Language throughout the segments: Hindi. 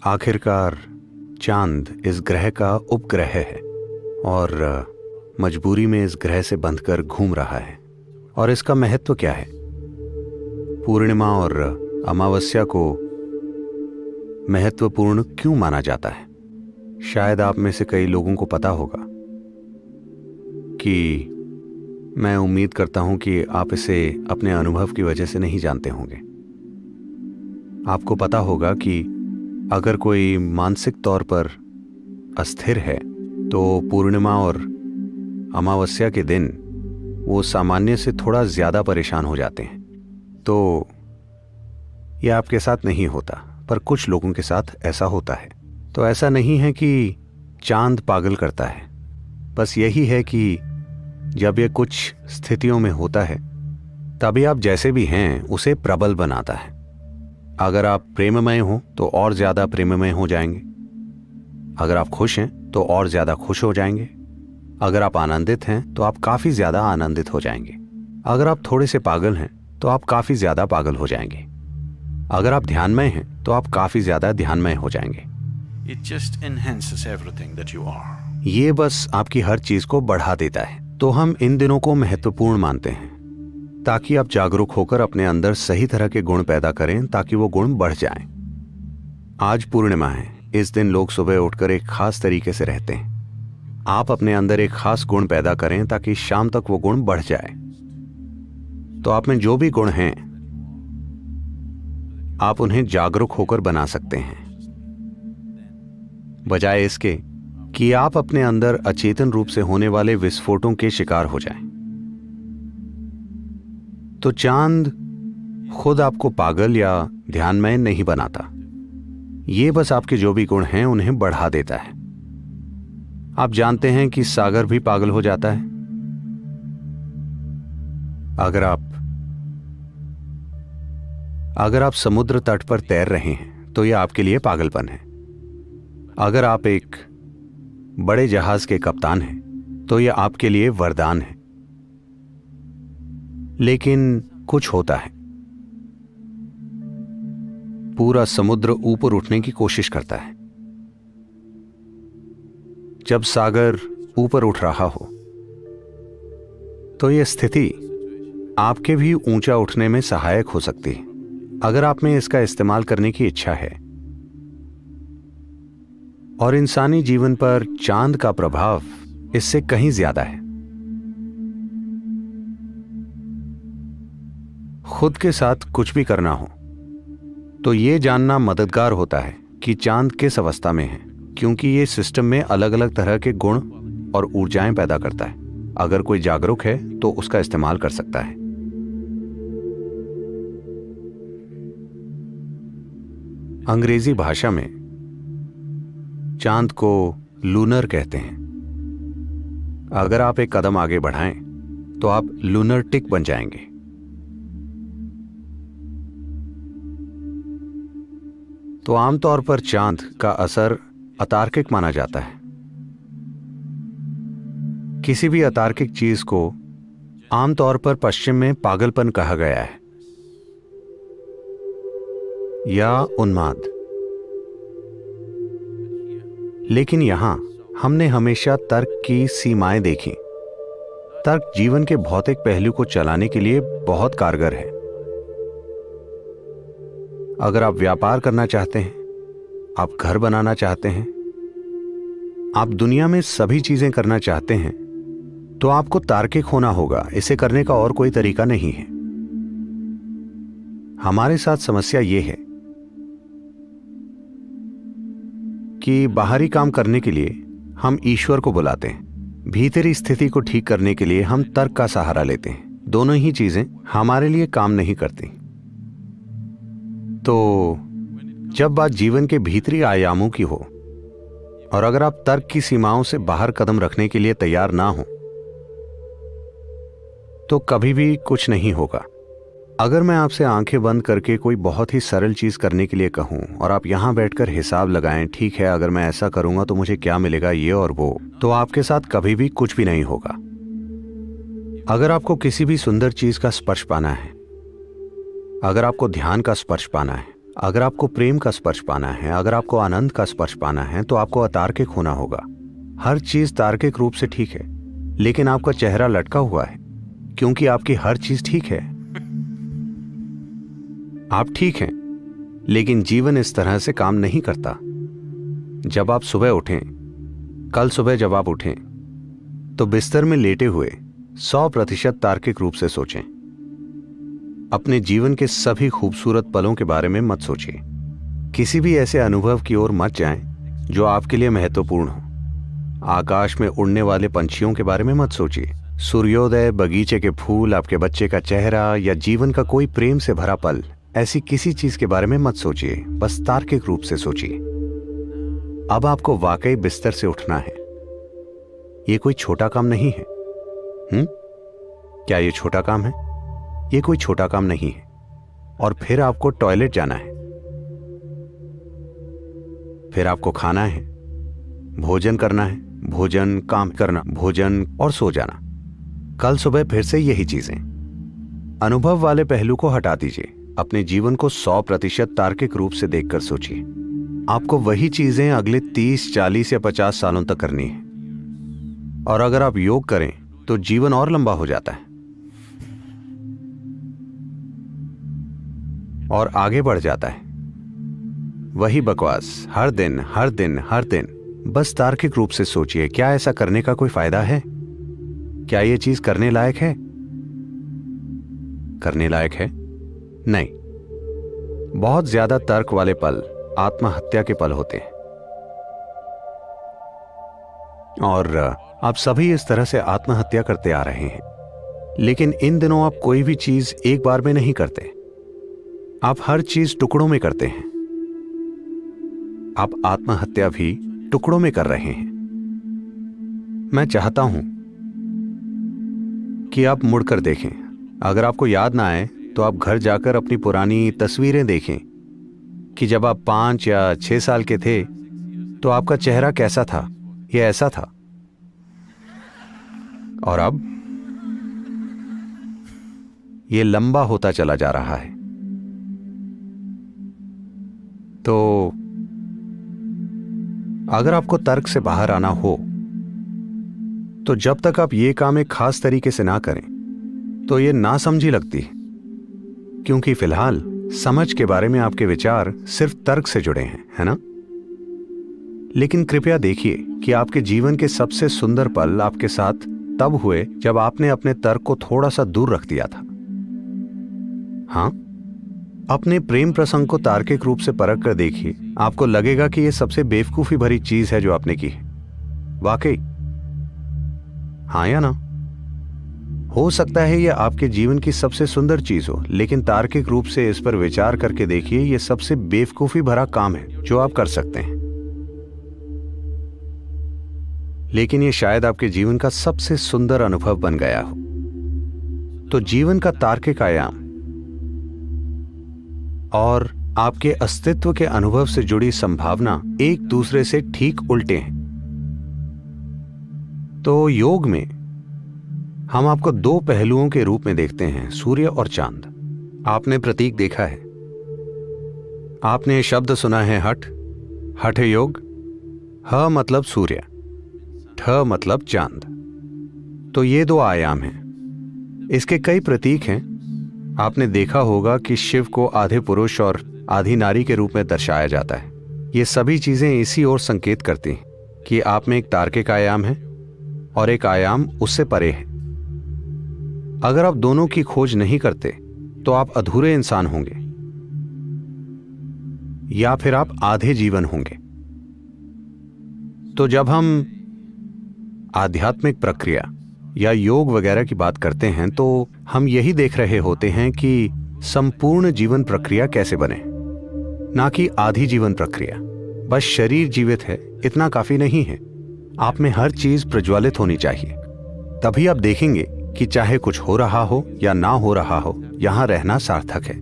आखिरकार चांद इस ग्रह का उपग्रह है और मजबूरी में इस ग्रह से बंधकर घूम रहा है। और इसका महत्व क्या है? पूर्णिमा और अमावस्या को महत्वपूर्ण क्यों माना जाता है? शायद आप में से कई लोगों को पता होगा कि मैं उम्मीद करता हूं कि आप इसे अपने अनुभव की वजह से नहीं जानते होंगे। आपको पता होगा कि अगर कोई मानसिक तौर पर अस्थिर है तो पूर्णिमा और अमावस्या के दिन वो सामान्य से थोड़ा ज्यादा परेशान हो जाते हैं। तो यह आपके साथ नहीं होता, पर कुछ लोगों के साथ ऐसा होता है। तो ऐसा नहीं है कि चांद पागल करता है, बस यही है कि जब यह कुछ स्थितियों में होता है तभी आप जैसे भी हैं उसे प्रबल बनाता है। अगर आप प्रेममय हो तो और ज्यादा प्रेममय हो जाएंगे। अगर आप खुश हैं तो और ज्यादा खुश हो जाएंगे। अगर आप आनंदित हैं तो आप काफी ज्यादा आनंदित हो जाएंगे। अगर आप थोड़े से पागल हैं तो आप काफी ज्यादा पागल हो जाएंगे। अगर आप ध्यानमय हैं तो आप काफी ज्यादा ध्यानमय हो जाएंगे। It just enhances everything that you are. ये बस आपकी हर चीज को बढ़ा देता है। तो हम इन दिनों को महत्वपूर्ण मानते हैं ताकि आप जागरूक होकर अपने अंदर सही तरह के गुण पैदा करें ताकि वो गुण बढ़ जाएं। आज पूर्णिमा है। इस दिन लोग सुबह उठकर एक खास तरीके से रहते हैं। आप अपने अंदर एक खास गुण पैदा करें ताकि शाम तक वो गुण बढ़ जाए। तो आप में जो भी गुण हैं आप उन्हें जागरूक होकर बना सकते हैं, बजाय इसके कि आप अपने अंदर अचेतन रूप से होने वाले विस्फोटों के शिकार हो जाएं। तो चांद खुद आपको पागल या ध्यानमय नहीं बनाता। ये बस आपके जो भी गुण हैं उन्हें बढ़ा देता है। आप जानते हैं कि सागर भी पागल हो जाता है। अगर आप समुद्र तट पर तैर रहे हैं तो यह आपके लिए पागलपन है। अगर आप एक बड़े जहाज के कप्तान हैं तो यह आपके लिए वरदान है। लेकिन कुछ होता है, पूरा समुद्र ऊपर उठने की कोशिश करता है। जब सागर ऊपर उठ रहा हो तो यह स्थिति आपके भी ऊंचा उठने में सहायक हो सकती है, अगर आप में इसका इस्तेमाल करने की इच्छा है। और इंसानी जीवन पर चांद का प्रभाव इससे कहीं ज्यादा है। खुद के साथ कुछ भी करना हो तो यह जानना मददगार होता है कि चांद किस अवस्था में है, क्योंकि यह सिस्टम में अलग अलग तरह के गुण और ऊर्जाएं पैदा करता है। अगर कोई जागरूक है तो उसका इस्तेमाल कर सकता है। अंग्रेजी भाषा में चांद को लूनर कहते हैं। अगर आप एक कदम आगे बढ़ाएं तो आप लूनर्टिक बन जाएंगे। तो आमतौर पर चांद का असर अतार्किक माना जाता है। किसी भी अतार्किक चीज को आमतौर पर पश्चिम में पागलपन कहा गया है या उन्माद। लेकिन यहां हमने हमेशा तर्क की सीमाएं देखी। तर्क जीवन के भौतिक पहलू को चलाने के लिए बहुत कारगर है। अगर आप व्यापार करना चाहते हैं, आप घर बनाना चाहते हैं, आप दुनिया में सभी चीजें करना चाहते हैं, तो आपको तार्किक होना होगा। इसे करने का और कोई तरीका नहीं है। हमारे साथ समस्या यह है कि बाहरी काम करने के लिए हम ईश्वर को बुलाते हैं, भीतरी स्थिति को ठीक करने के लिए हम तर्क का सहारा लेते हैं। दोनों ही चीजें हमारे लिए काम नहीं करती। तो जब बात जीवन के भीतरी आयामों की हो और अगर आप तर्क की सीमाओं से बाहर कदम रखने के लिए तैयार ना हो तो कभी भी कुछ नहीं होगा। अगर मैं आपसे आंखें बंद करके कोई बहुत ही सरल चीज करने के लिए कहूं और आप यहां बैठकर हिसाब लगाएं, ठीक है अगर मैं ऐसा करूंगा तो मुझे क्या मिलेगा, ये और वो, तो आपके साथ कभी भी कुछ भी नहीं होगा। अगर आपको किसी भी सुंदर चीज का स्पर्श पाना है, अगर आपको ध्यान का स्पर्श पाना है, अगर आपको प्रेम का स्पर्श पाना है, अगर आपको आनंद का स्पर्श पाना है, तो आपको अतार्किक होना होगा। हर चीज तार्किक रूप से ठीक है, लेकिन आपका चेहरा लटका हुआ है क्योंकि आपकी हर चीज ठीक है। आप ठीक हैं, लेकिन जीवन इस तरह से काम नहीं करता। जब आप सुबह उठें, कल सुबह जब आप उठें, तो बिस्तर में लेटे हुए 100% तार्किक रूप से सोचें। अपने जीवन के सभी खूबसूरत पलों के बारे में मत सोचिए। किसी भी ऐसे अनुभव की ओर मत जाएं जो आपके लिए महत्वपूर्ण हो। आकाश में उड़ने वाले पंछियों के बारे में मत सोचिए। सूर्योदय, बगीचे के फूल, आपके बच्चे का चेहरा या जीवन का कोई प्रेम से भरा पल, ऐसी किसी चीज के बारे में मत सोचिए। बस तार्किक रूप से सोचिए। अब आपको वाकई बिस्तर से उठना है। यह कोई छोटा काम नहीं है। क्या यह छोटा काम है? यह कोई छोटा काम नहीं है। और फिर आपको टॉयलेट जाना है, फिर आपको खाना है, भोजन करना है, भोजन, काम करना, भोजन और सो जाना। कल सुबह फिर से यही चीजें। अनुभव वाले पहलू को हटा दीजिए। अपने जीवन को 100% तार्किक रूप से देखकर सोचिए। आपको वही चीजें अगले 30, 40 या 50 सालों तक करनी है। और अगर आप योग करें तो जीवन और लंबा हो जाता है और आगे बढ़ जाता है। वही बकवास हर दिन हर दिन हर दिन। बस तार्किक रूप से सोचिए, क्या ऐसा करने का कोई फायदा है? क्या यह चीज करने लायक है? करने लायक है? नहीं। बहुत ज्यादा तर्क वाले पल आत्महत्या के पल होते हैं। और आप सभी इस तरह से आत्महत्या करते आ रहे हैं। लेकिन इन दिनों आप कोई भी चीज एक बार में नहीं करते। आप हर चीज टुकड़ों में करते हैं। आप आत्महत्या भी टुकड़ों में कर रहे हैं। मैं चाहता हूं कि आप मुड़कर देखें। अगर आपको याद ना आए तो आप घर जाकर अपनी पुरानी तस्वीरें देखें कि जब आप 5 या 6 साल के थे तो आपका चेहरा कैसा था। यह ऐसा था। और अब यह लंबा होता चला जा रहा है। तो अगर आपको तर्क से बाहर आना हो तो जब तक आप ये काम एक खास तरीके से ना करें तो ये नासमझी लगती है, क्योंकि फिलहाल समझ के बारे में आपके विचार सिर्फ तर्क से जुड़े हैं, है ना? लेकिन कृपया देखिए कि आपके जीवन के सबसे सुंदर पल आपके साथ तब हुए जब आपने अपने तर्क को थोड़ा सा दूर रख दिया था। हां, अपने प्रेम प्रसंग को तार्किक रूप से परख कर देखिए। आपको लगेगा कि यह सबसे बेवकूफी भरी चीज है जो आपने की है। वाकई, हां या ना? हो सकता है यह आपके जीवन की सबसे सुंदर चीज हो, लेकिन तार्किक रूप से इस पर विचार करके देखिए, यह सबसे बेवकूफी भरा काम है जो आप कर सकते हैं। लेकिन यह शायद आपके जीवन का सबसे सुंदर अनुभव बन गया हो। तो जीवन का तार्किक आयाम और आपके अस्तित्व के अनुभव से जुड़ी संभावना एक दूसरे से ठीक उल्टे हैं। तो योग में हम आपको 2 पहलुओं के रूप में देखते हैं, सूर्य और चांद। आपने प्रतीक देखा है, आपने शब्द सुना है हठ, हठ योग। ह मतलब सूर्य, ठ मतलब चांद। तो ये 2 आयाम हैं। इसके कई प्रतीक हैं। आपने देखा होगा कि शिव को आधे पुरुष और आधी नारी के रूप में दर्शाया जाता है। ये सभी चीजें इसी ओर संकेत करती हैं कि आप में एक तार्किक आयाम है और एक आयाम उससे परे है। अगर आप दोनों की खोज नहीं करते तो आप अधूरे इंसान होंगे, या फिर आप आधे जीवन होंगे। तो जब हम आध्यात्मिक प्रक्रिया या योग वगैरह की बात करते हैं तो हम यही देख रहे होते हैं कि संपूर्ण जीवन प्रक्रिया कैसे बने, ना कि आधी जीवन प्रक्रिया। बस शरीर जीवित है इतना काफी नहीं है। आप में हर चीज प्रज्वलित होनी चाहिए। तभी आप देखेंगे कि चाहे कुछ हो रहा हो या ना हो रहा हो, यहां रहना सार्थक है।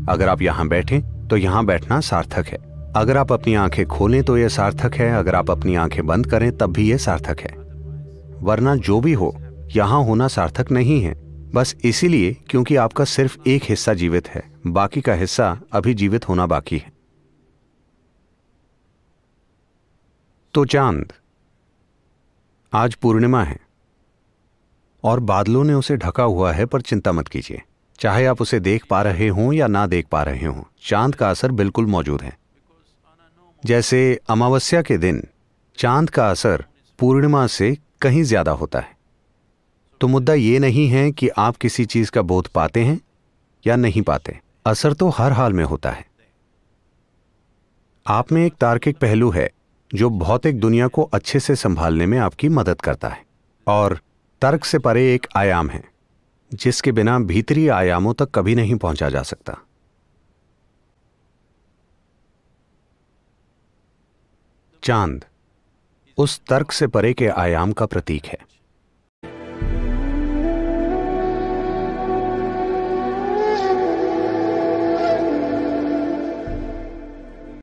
अगर आप यहां बैठें तो यहां बैठना सार्थक है। अगर आप अपनी आंखें खोलें तो यह सार्थक है। अगर आप अपनी आंखें बंद करें तब भी यह सार्थक है। वरना जो भी हो, यहां होना सार्थक नहीं है। बस इसीलिए क्योंकि आपका सिर्फ एक हिस्सा जीवित है, बाकी का हिस्सा अभी जीवित होना बाकी है। तो चांद, आज पूर्णिमा है और बादलों ने उसे ढका हुआ है, पर चिंता मत कीजिए। चाहे आप उसे देख पा रहे हों या ना देख पा रहे हों, चांद का असर बिल्कुल मौजूद है। जैसे अमावस्या के दिन चांद का असर पूर्णिमा से कहीं ज्यादा होता है। तो मुद्दा ये नहीं है कि आप किसी चीज का बोध पाते हैं या नहीं पाते, असर तो हर हाल में होता है। आप में एक तार्किक पहलू है जो भौतिक दुनिया को अच्छे से संभालने में आपकी मदद करता है, और तर्क से परे एक आयाम है जिसके बिना भीतरी आयामों तक कभी नहीं पहुंचा जा सकता। चांद उस तर्क से परे के आयाम का प्रतीक है।